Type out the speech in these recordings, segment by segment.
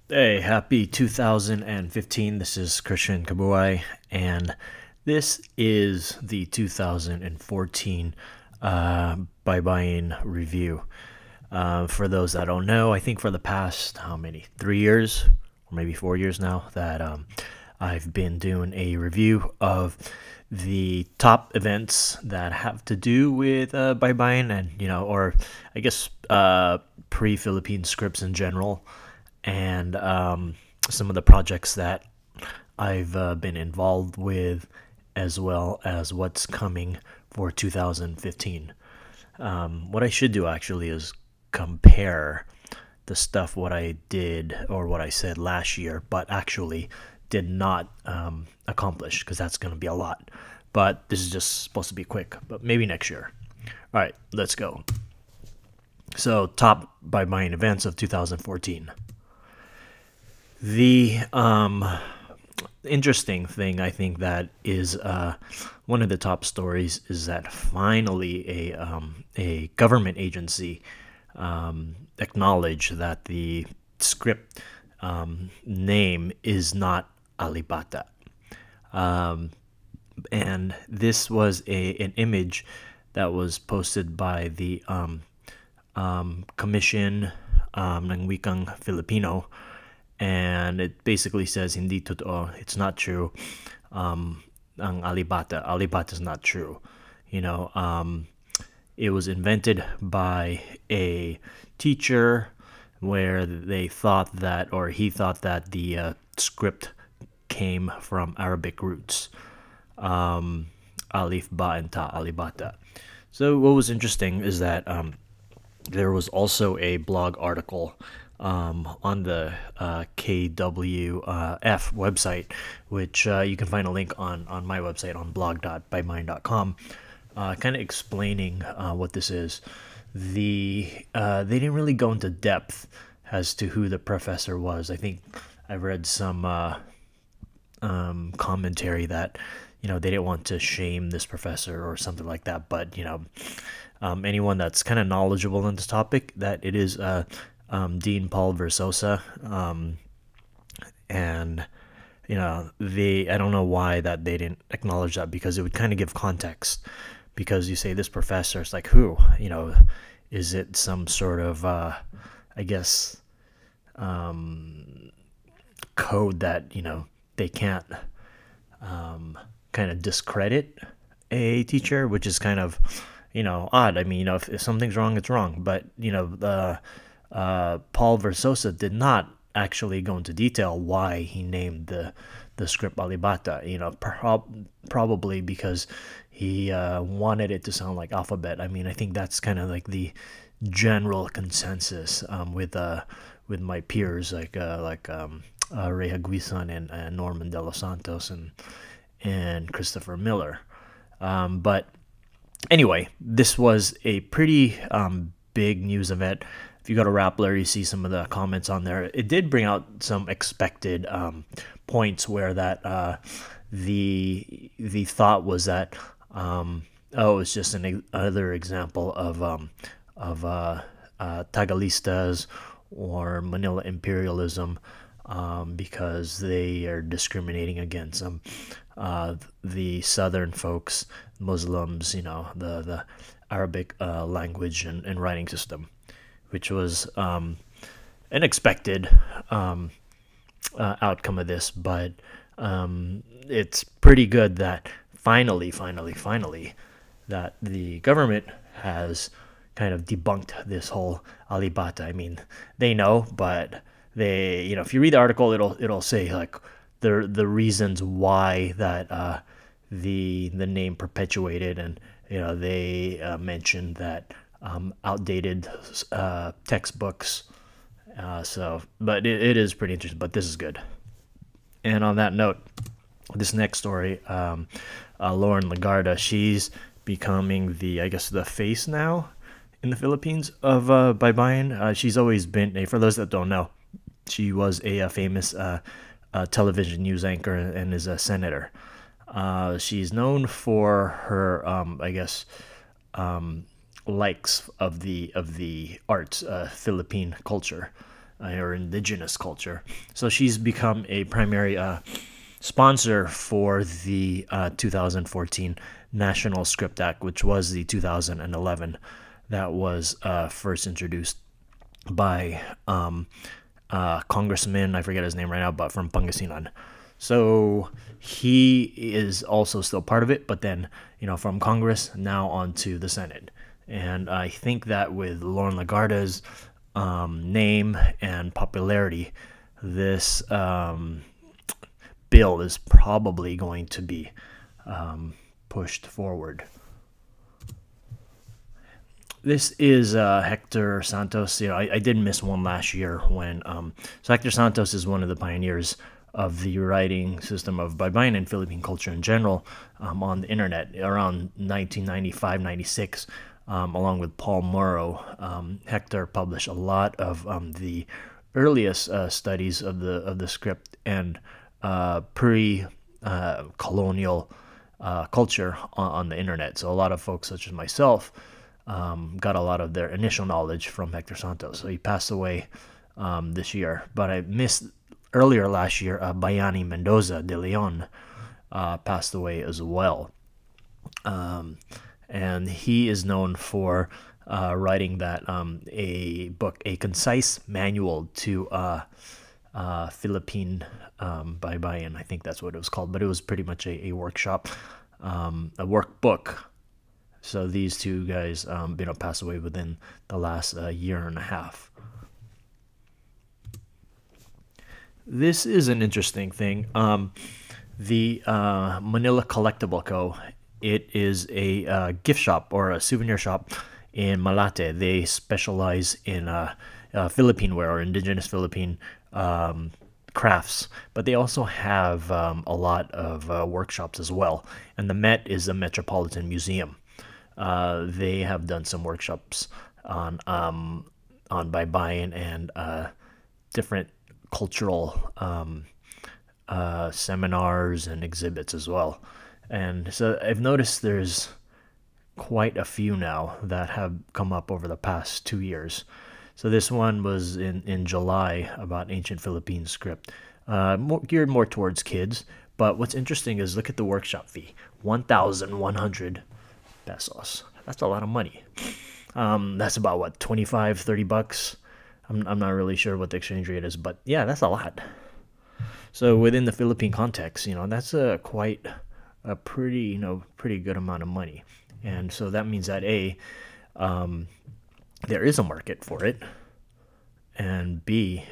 Hey, happy 2015. This is Christian Kabuai, and this is the 2014 Baybayin review. For those that don't know, I think for the past, how many? 3 years, or maybe 4 years now, that I've been doing a review of the top events that have to do with Baybayin and, or I guess pre-Philippine scripts in general, and some of the projects that I've been involved with, as well as what's coming for 2015. What I should do actually is compare the stuff what I did or what I said last year, but actually did not accomplish, because that's going to be a lot. But this is just supposed to be quick, but maybe next year. All right, let's go. So, top Baybayin events of 2014. The interesting thing, I think, that is one of the top stories is that finally a government agency acknowledged that the script name is not Alibata. And this was an image that was posted by the Commission ng Wikang Filipino, and it basically says hindi totoo, it's not true. Ang Alibata is not true. It was invented by a teacher where they thought that, or he thought that the script came from Arabic roots. Alif, Ba, and Ta, Alibata. So what was interesting is that there was also a blog article on the KWF website, which you can find a link on my website on blog.bymind.com, kind of explaining what this is. They didn't really go into depth as to who the professor was. I think I read some commentary that they didn't want to shame this professor or something like that. But anyone that's kind of knowledgeable on this topic, that it is Dean Paul Versosa, and I don't know why that they didn't acknowledge that, because it would kind of give context. Because you say this professor, it's like, who, is it some sort of I guess code that they can't kind of discredit a teacher, which is kind of odd. I mean, if something's wrong, it's wrong. But the Paul Versosa did not actually go into detail why he named the script Alibata. Probably because he wanted it to sound like alphabet. I mean, I think that's kind of like the general consensus with my peers, like Ray Haguisan and Norman De Los Santos and Christopher Miller. But anyway, this was a pretty big news event. If you go to Rappler, you see some of the comments on there. It did bring out some expected points where that the thought was that it's just another example of Tagalistas or Manila imperialism, because they are discriminating against the southern folks, Muslims, the Arabic language and writing system, which was an expected outcome of this. But it's pretty good that finally, that the government has kind of debunked this whole Alibata. I mean, they know, but they, if you read the article, it'll say like the reasons why that the name perpetuated, and they mentioned that outdated textbooks. But it is pretty interesting. But this is good. And on that note, this next story, Lauren Lagarda, she's becoming the face now in the Philippines of Baybayin. She's always been for those that don't know, she was a famous television news anchor and is a senator. She's known for her likes of the arts, Philippine culture. or indigenous culture. So she's become a primary sponsor for the 2014 National Script Act, which was the 2011 that was first introduced by Congressman, I forget his name right now, but from Pangasinan. So he is also still part of it, but then, from Congress now onto the Senate. And I think that with Lauren Lagarda's name and popularity, this bill is probably going to be pushed forward. This is Hector Santos. I did miss one last year when. So Hector Santos is one of the pioneers of the writing system of Baybayin and Philippine culture in general on the internet around 1995-96. Along with Paul Morrow, Hector published a lot of the earliest studies of the script and pre-colonial culture on the internet. So a lot of folks, such as myself, got a lot of their initial knowledge from Hector Santos. So he passed away this year. But I missed earlier last year, Bayani Mendoza de Leon passed away as well. And he is known for writing that a book, a concise manual to Philippine Baybayin. I think that's what it was called, but it was pretty much a workshop, a workbook. So these two guys, passed away within the last year and a half. This is an interesting thing. The Manila Collectible Co. It is a gift shop or a souvenir shop in Malate. They specialize in Philippine ware or indigenous Philippine crafts, but they also have a lot of workshops as well. And the Met is the Metropolitan Museum. They have done some workshops on Baybayin and different cultural seminars and exhibits as well. And so I've noticed there's quite a few now that have come up over the past 2 years. So this one was in July about ancient Philippine script, geared more towards kids. But what's interesting is look at the workshop fee, 1,100 pesos. That's a lot of money. That's about what, 25, 30 bucks. I'm not really sure what the exchange rate is, but yeah, that's a lot. So within the Philippine context, that's quite a pretty good amount of money. And so that means that there is a market for it, and B,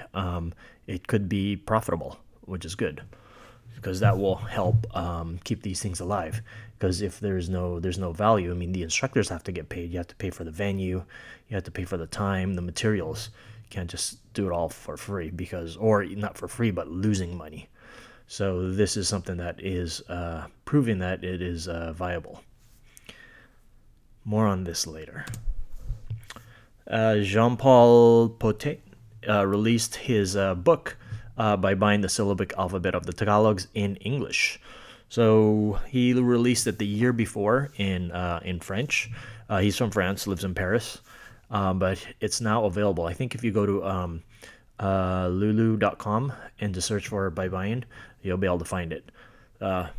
it could be profitable, which is good, because that will help keep these things alive. Because if there's no value, I mean, the instructors have to get paid. You have to pay for the venue, you have to pay for the time, the materials. You can't just do it all for free, or not for free, but losing money. So this is something that is proving that it is viable. More on this later. Jean-Paul Potet released his book Baybayin the Syllabic Alphabet of the Tagalogs in English. So he released it the year before in French. He's from France, lives in Paris, but it's now available. I think if you go to lulu.com and just search for Baybayin, you'll be able to find it.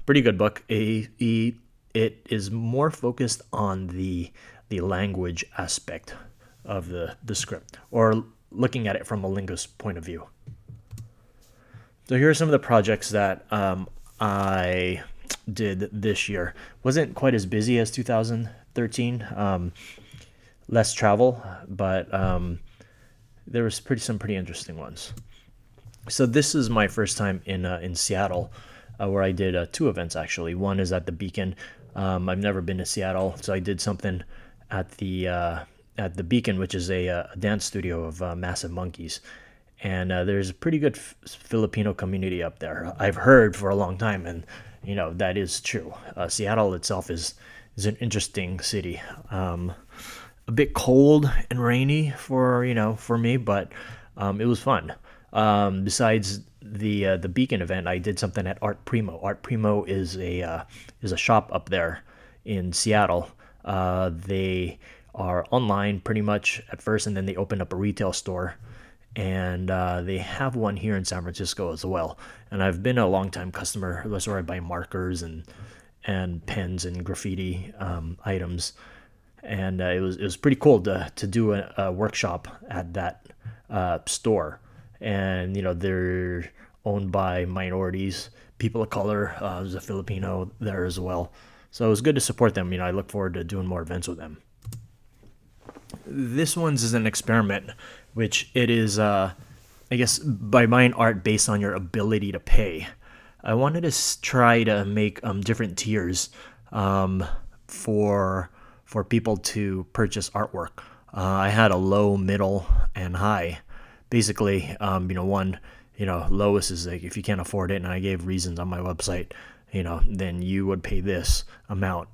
Pretty good book. It is more focused on the language aspect of the script, or looking at it from a linguist point of view. So here are some of the projects that I did this year. Wasn't quite as busy as 2013. Less travel, but there was some pretty interesting ones. So this is my first time in Seattle, where I did 2 events actually. One is at the Beacon. I've never been to Seattle, so I did something at the Beacon, which is a dance studio of massive monkeys. And there's a pretty good Filipino community up there. I've heard for a long time, and that is true. Seattle itself is an interesting city. A bit cold and rainy for me, but it was fun. Besides the Beacon event, I did something at Art Primo. Art Primo is a shop up there in Seattle. They are online pretty much at first, and then they opened up a retail store. and they have one here in San Francisco as well. And I've been a long time customer. That's where I buy markers and pens and graffiti items. And it was pretty cool to do a workshop at that store. And they're owned by minorities, people of color. There's a Filipino there as well, so it was good to support them. I look forward to doing more events with them. This one's is an experiment, which it is, I guess, by buying art based on your ability to pay. I wanted to try to make different tiers for people to purchase artwork. I had a low, middle, and high. Basically, one, lowest is like if you can't afford it, and I gave reasons on my website, then you would pay this amount.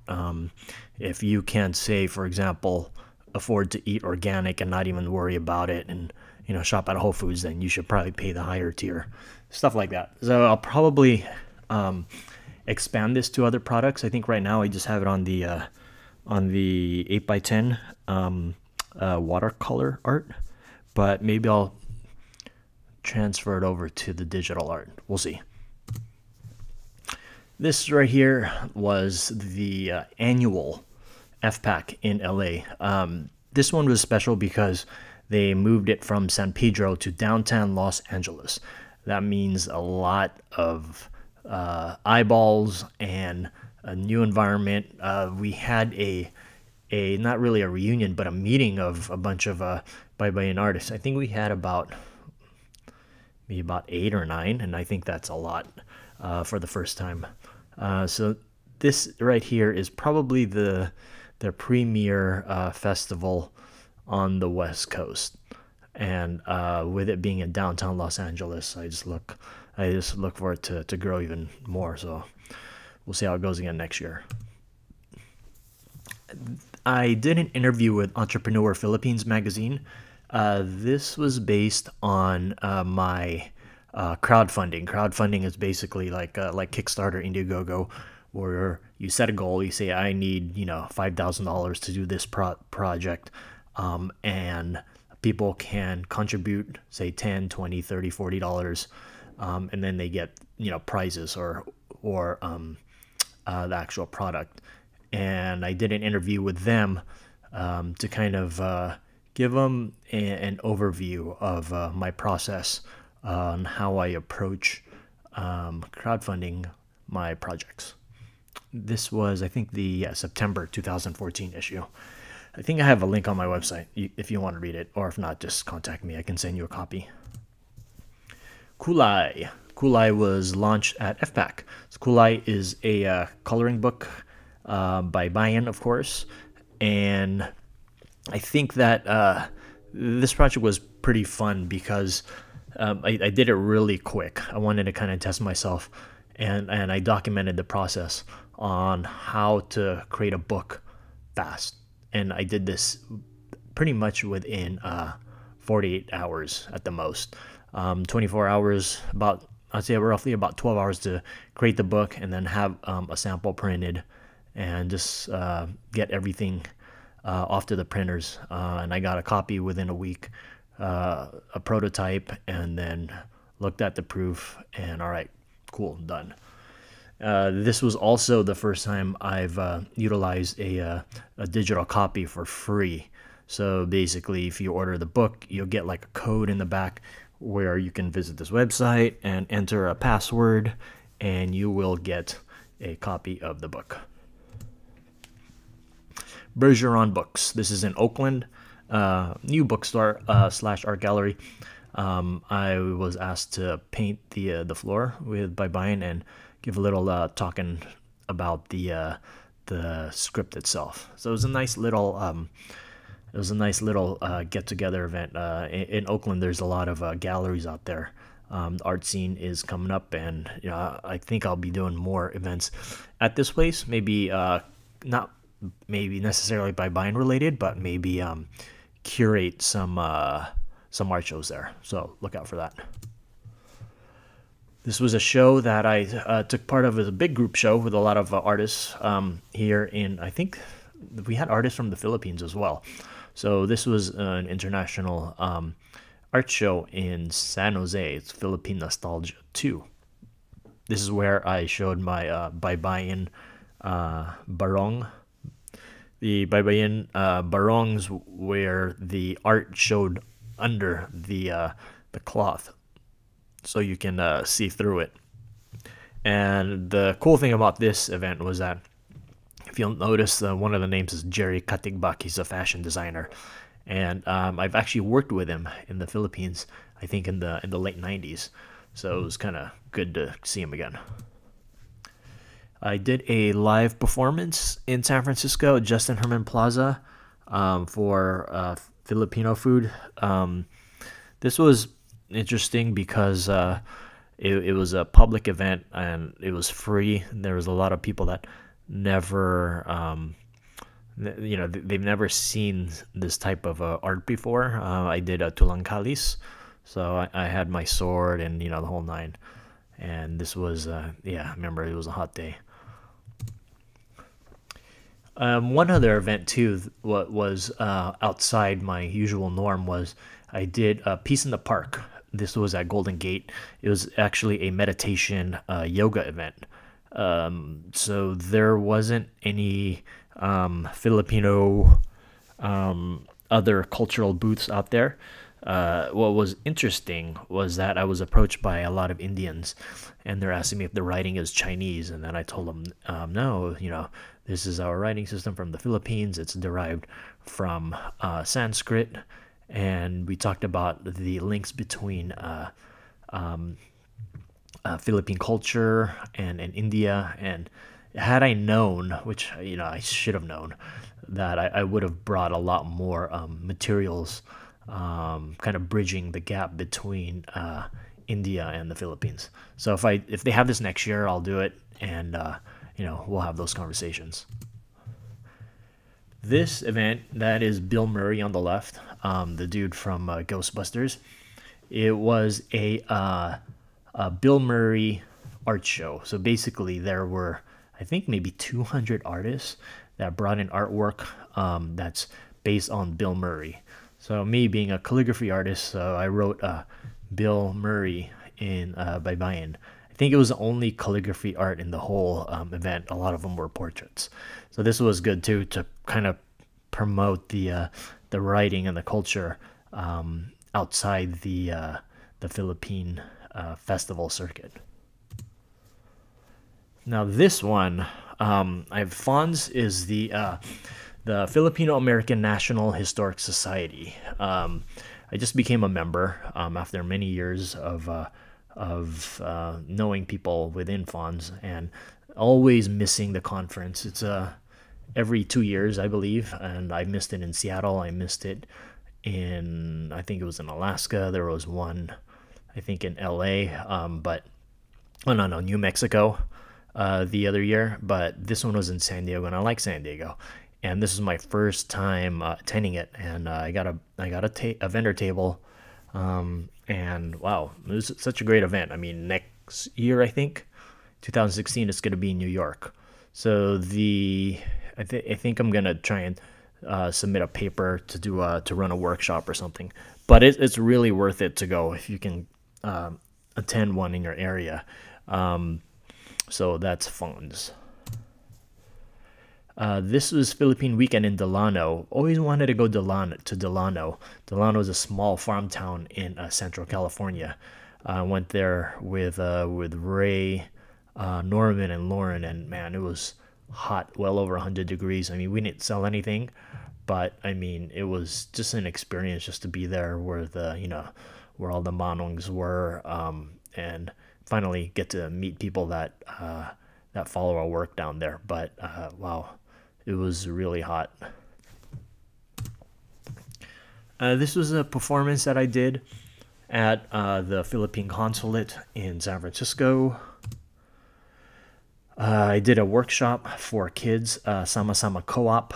If you can't, say, for example, afford to eat organic and not even worry about it, and shop at Whole Foods, then you should probably pay the higher tier, stuff like that. So I'll probably expand this to other products. I think right now I just have it on the 8x10 watercolor art, but maybe I'll transfer it over to the digital art. We'll see. This right here was the annual FPAC in LA. This one was special because they moved it from San Pedro to downtown Los Angeles. That means a lot of eyeballs and a new environment. We had a not really a reunion, but a meeting of a bunch of Baybayin artists. I think we had maybe about 8 or 9, and I think that's a lot for the first time. So this right here is probably the premier festival on the West Coast, and with it being in downtown Los Angeles, I just look for it to grow even more. So we'll see how it goes again next year. I did an interview with Entrepreneur Philippines magazine. This was based on my crowdfunding. Crowdfunding is basically like Kickstarter, Indiegogo, where you set a goal. You say, I need $5,000 to do this project, and people can contribute, say, 10, 20, 30, $40, and then they get prizes or the actual product. And I did an interview with them to kind of give them an overview of my process on how I approach crowdfunding my projects. This was, I think, the September 2014 issue. I think I have a link on my website if you want to read it, or if not, just contact me. I can send you a copy. Kulai. Kulai was launched at FPAC. So Kulai is a coloring book by Baybayin, of course, and I think that this project was pretty fun because I did it really quick. I wanted to kind of test myself, and I documented the process on how to create a book fast, and I did this pretty much within 48 hours at the most. 24 hours, I'd say roughly about 12 hours to create the book, and then have a sample printed, and just get everything off to the printers. And I got a copy within a week, a prototype, and then looked at the proof, and all right, cool, done. This was also the first time I've utilized a digital copy for free. So basically, if you order the book, you'll get like a code in the back where you can visit this website and enter a password, and you will get a copy of the book. Bergeron Books. This is in Oakland, new bookstore slash art gallery. I was asked to paint the floor with Baybayin and give a little talking about the script itself. So it was a nice little get together event. In Oakland, there's a lot of galleries out there. The art scene is coming up, and I think I'll be doing more events at this place. Maybe not maybe necessarily Baybayin related, but maybe curate some art shows there. So look out for that. This was a show that I took part of as a big group show with a lot of artists here in, I think we had artists from the Philippines as well. So this was an international art show in San Jose. It's Philippine Nostalgia 2. This is where I showed my Baybayin barong. The Baybayin barongs where the art showed under the cloth, so you can see through it. And the cool thing about this event was that, if you'll notice, one of the names is Jerry Katigbak. He's a fashion designer, and I've actually worked with him in the Philippines. I think in the late '90s, so it was kind of good to see him again. I did a live performance in San Francisco at Justin Herman Plaza for Filipino food. This was interesting because it was a public event and it was free. There was a lot of people that never, they've never seen this type of art before. I did a tulang kalis, so I had my sword and the whole nine. And this was, yeah, I remember it was a hot day. One other event too, what was outside my usual norm, was I did a Peace in the Park. This was at Golden Gate. It was actually a meditation yoga event. So there wasn't any Filipino other cultural booths out there. What was interesting was that I was approached by a lot of Indians, and they're asking me if the writing is Chinese, and then I told them, no, this is our writing system from the Philippines. It's derived from Sanskrit, and we talked about the links between Philippine culture and India. And had I known, which I should have known, that I would have brought a lot more materials, kind of bridging the gap between India and the Philippines. So if they have this next year, I'll do it, and we'll have those conversations. This event, that is Bill Murray on the left, the dude from Ghostbusters. It was a Bill Murray art show. So basically, there were, I think, maybe 200 artists that brought in artwork that's based on Bill Murray. So me being a calligraphy artist, I wrote Bill Murray in Baybayin. I think it was the only calligraphy art in the whole event. A lot of them were portraits. So this was good too, to kind of promote the writing and the culture outside the Philippine festival circuit. Now this one, FONS is the Filipino American National Historic Society. I just became a member after many years of knowing people within FONS, and always missing the conference. It's every 2 years, I believe, and I missed it in Seattle. I missed it in, I think it was in Alaska. There was one, I think, in LA, but no, New Mexico the other year. But this one was in San Diego, and I like San Diego. And this is my first time attending it, and I got a vendor table, and wow, it was such a great event. I mean, next year, I think 2016, it's going to be in New York. So I think I'm gonna try and submit a paper to run a workshop or something. But it's really worth it to go if you can attend one in your area. So that's FONS. This was Philippine Weekend in Delano. Always wanted to go to Delano. Delano is a small farm town in Central California. I went there with Ray, Norman, and Lauren, and man, it was hot, well over 100 degrees. I mean, we didn't sell anything, but I mean, it was just an experience just to be there where where all the manongs were, and finally get to meet people that follow our work down there. But wow, it was really hot. This was a performance that I did at the Philippine Consulate in San Francisco. I did a workshop for kids, Sama Sama Co-op.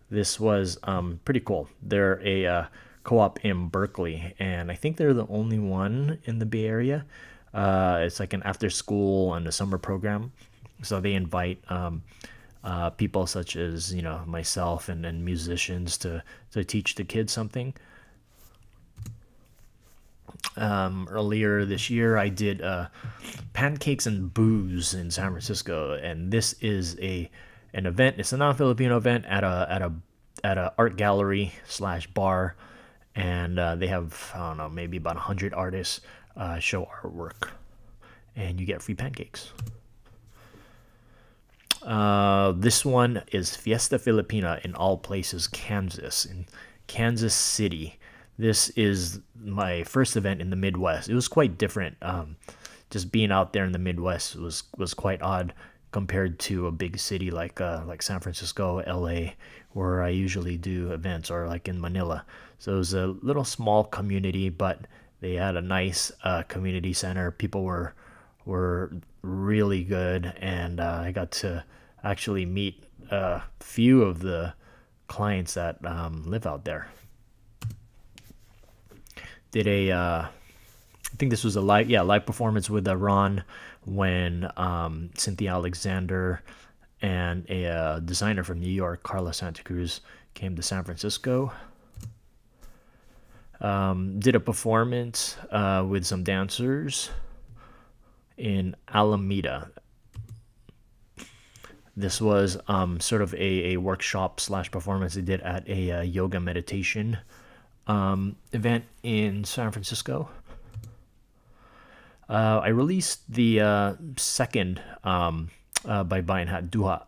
This was pretty cool. They're a co-op in Berkeley, and I think they're the only one in the Bay Area. It's like an after-school and a summer program. So they invite people such as myself and musicians to teach the kids something. Earlier this year, I did pancakes and booze in San Francisco, and this is an event. It's a non-Filipino event at a art gallery slash bar, and they have, I don't know, maybe about 100 artists show artwork, and you get free pancakes. This one is Fiesta Filipina in All Places, Kansas, in Kansas City. This is my first event in the Midwest. It was quite different. Just being out there in the Midwest was quite odd compared to a big city like San Francisco, LA, where I usually do events, or like in Manila. So it was a little small community, but they had a nice community center. People were really good, and I got to actually meet a few of the clients that live out there. Did I think this was a live performance with Ron, when Cynthia Alexander and a designer from New York, Carla Santa Cruz, came to San Francisco. Did a performance with some dancers in Alameda. This was sort of a workshop slash performance they did at a yoga meditation event in San Francisco. I released the second Baybayin hat Duha,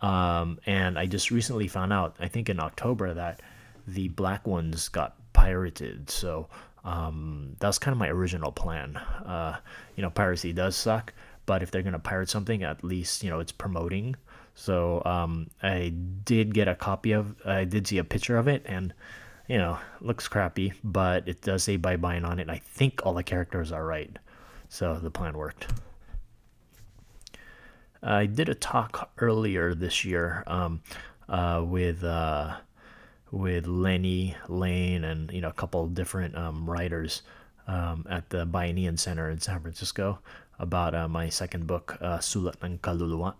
and I just recently found out, I think in October, that the black ones got pirated. So that's kind of my original plan. Piracy does suck, but if they're gonna pirate something, at least it's promoting. So I did see a picture of it, and looks crappy, but it does say Baybayin on it. I think all the characters are right, so the plan worked. I did a talk earlier this year with Lenny Lane and a couple of different writers at the Bayanihan Center in San Francisco about my second book, Sulat ng Kaluluwa.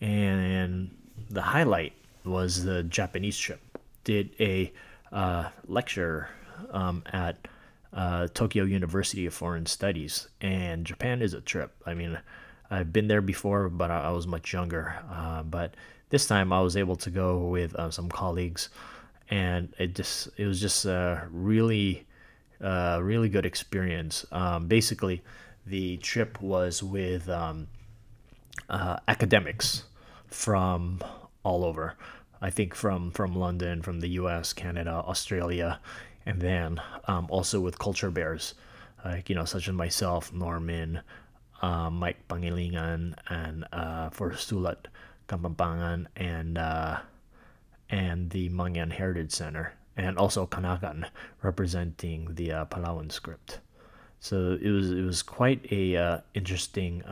And the highlight was the Japanese trip. Did a lecture at Tokyo University of Foreign Studies, and Japan is a trip. I mean, I've been there before, but I was much younger. But this time I was able to go with some colleagues, and it was just a really good experience. Basically, the trip was with academics from all over. I think from London, from the US, Canada, Australia, and then also with culture bears, like such as myself, Norman, Mike Pangilingan, and for Sulat Kapampangan, and the Mangyan Heritage Center, and also Kanakan, representing the Palawan script. So it was quite a interesting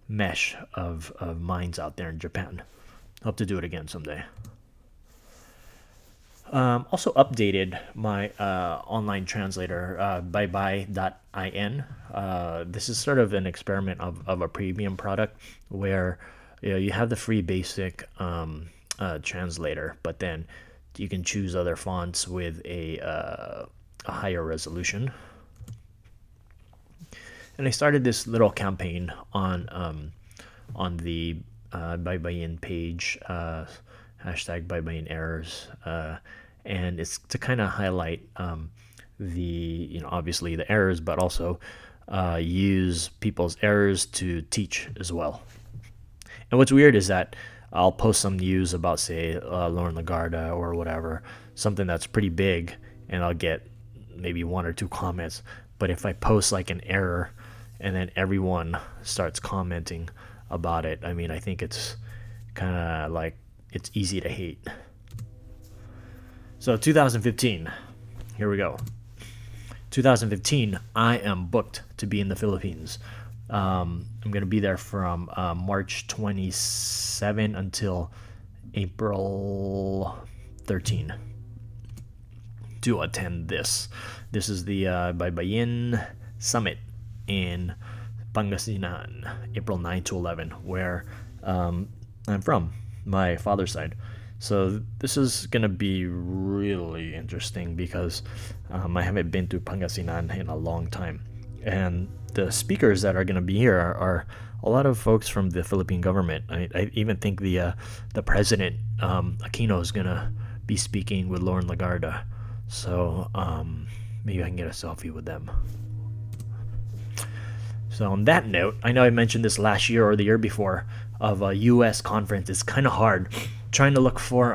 mesh of minds out there in Japan. Hope to do it again someday. Also updated my online translator, Baybayin.in. This is sort of an experiment of a premium product where you have the free basic translator, but then you can choose other fonts with a higher resolution. And I started this little campaign on the Baybayin page, hashtag Baybayin errors, and it's to kind of highlight obviously the errors, but also use people's errors to teach as well. And what's weird is that I'll post some news about, say, Lauren Lagarda or whatever, something that's pretty big, and I'll get maybe 1 or 2 comments. But if I post like an error and then everyone starts commenting about it, I mean, I think it's kind of like it's easy to hate. So 2015, here we go. 2015, I am booked to be in the Philippines. I'm going to be there from March 27 until April 13 to attend this. This is the Baybayin Summit in Pangasinan, April 9 to 11, where I'm from, my father's side. So this is gonna be really interesting because I haven't been to Pangasinan in a long time, and the speakers that are gonna be here are a lot of folks from the Philippine government. I even think the president Aquino is gonna be speaking with Lauren Lagarda. So maybe I can get a selfie with them. So on that note, I know I mentioned this last year or the year before of a U.S. conference. It's kind of hard trying to look for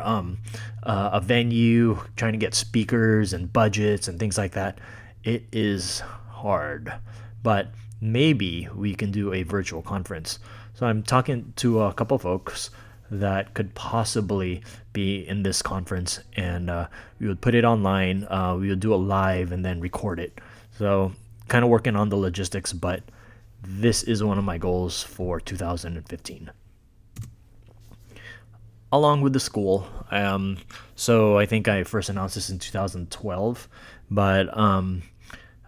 a venue, trying to get speakers and budgets and things like that. It is hard, but maybe we can do a virtual conference. So I'm talking to a couple folks that could possibly be in this conference, and we would put it online. We would do it live and then record it. So kind of working on the logistics, but this is one of my goals for 2015. Along with the school. So I think I first announced this in 2012, but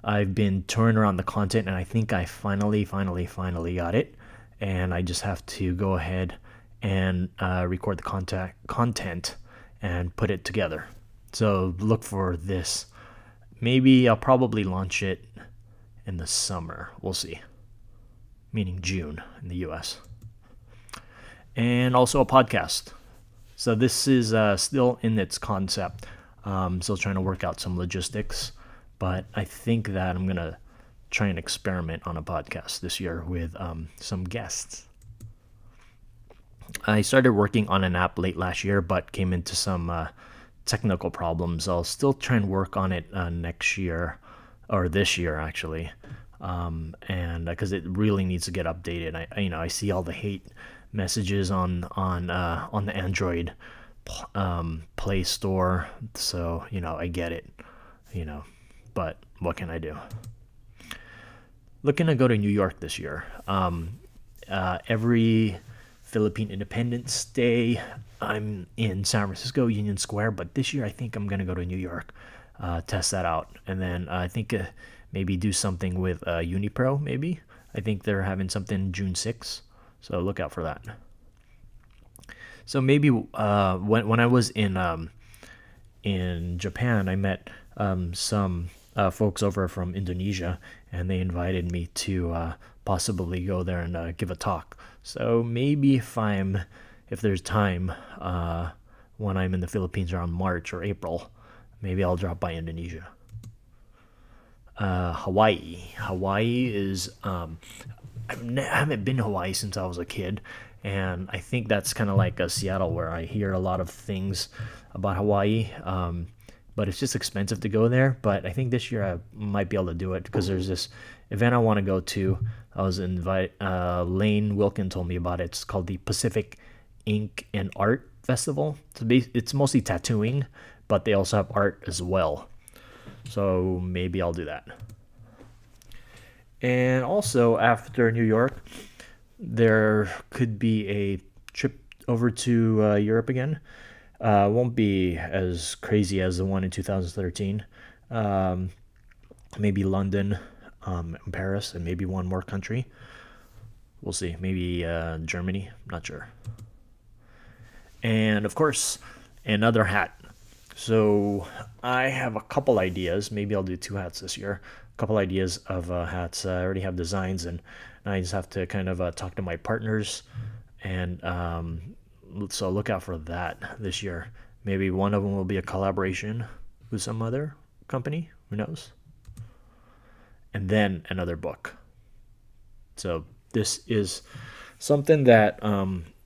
I've been touring around the content, and I think I finally got it. And I just have to go ahead and record the content and put it together. So look for this. Maybe I'll probably launch it in the summer. We'll see. Meaning June in the US. And also a podcast. So this is still in its concept. Still trying to work out some logistics. But I think that I'm going to try and experiment on a podcast this year with some guests. I started working on an app late last year, but came into some technical problems. I'll still try and work on it next year, or this year actually. And because it really needs to get updated. I see all the hate messages on the Android Play Store, so I get it, but what can I do? Looking to go to New York this year. Every Philippine Independence Day, I'm in San Francisco Union Square, but this year I think I'm gonna go to New York, test that out, and then I think maybe do something with Unipro. Maybe I think they're having something June 6th, so look out for that. So maybe when I was in Japan, I met some folks over from Indonesia, and they invited me to possibly go there and give a talk. So maybe if there's time when I'm in the Philippines around March or April, maybe I'll drop by Indonesia. Hawaii is I haven't been to Hawaii since I was a kid, and I think that's kind of like a Seattle, where I hear a lot of things about Hawaii, but it's just expensive to go there. But I think this year I might be able to do it because there's this event I want to go to. I was Lane Wilkin told me about it. It's called the Pacific Ink and Art Festival. It's mostly tattooing, but they also have art as well. So maybe I'll do that. And also after New York, there could be a trip over to Europe again. Won't be as crazy as the one in 2013. Maybe London, and Paris, and maybe one more country. We'll see. Maybe Germany. Not sure. And of course, another hat. So I have a couple ideas. Maybe I'll do 2 hats this year. A couple ideas of hats. I already have designs, and I just have to kind of talk to my partners. And so look out for that this year. Maybe one of them will be a collaboration with some other company. Who knows? And then another book. So this is something that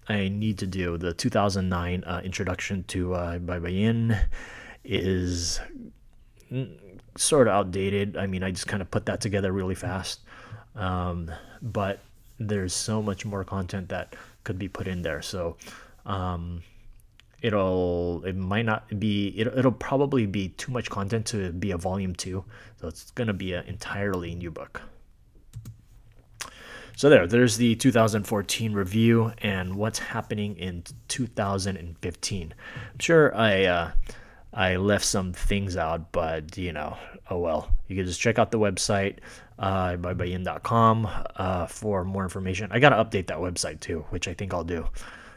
I need to do. The 2009 introduction to Baybayin is sort of outdated. I mean, I just kind of put that together really fast. But there's so much more content that could be put in there. So it'll probably be too much content to be a volume 2. So it's going to be an entirely new book. So there's the 2014 review and what's happening in 2015. I'm sure I left some things out, but oh well. You can just check out the website, baybayin.com, for more information. I gotta update that website too, which I think I'll do,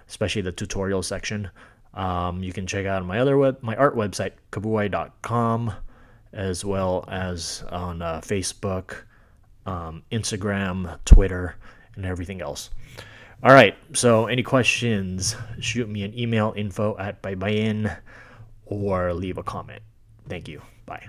especially the tutorial section. You can check out my my art website, kabuai.com, as well as on Facebook, Instagram, Twitter, and everything else. All right, so any questions, shoot me an email, info@baybayin, or leave a comment. Thank you. Bye.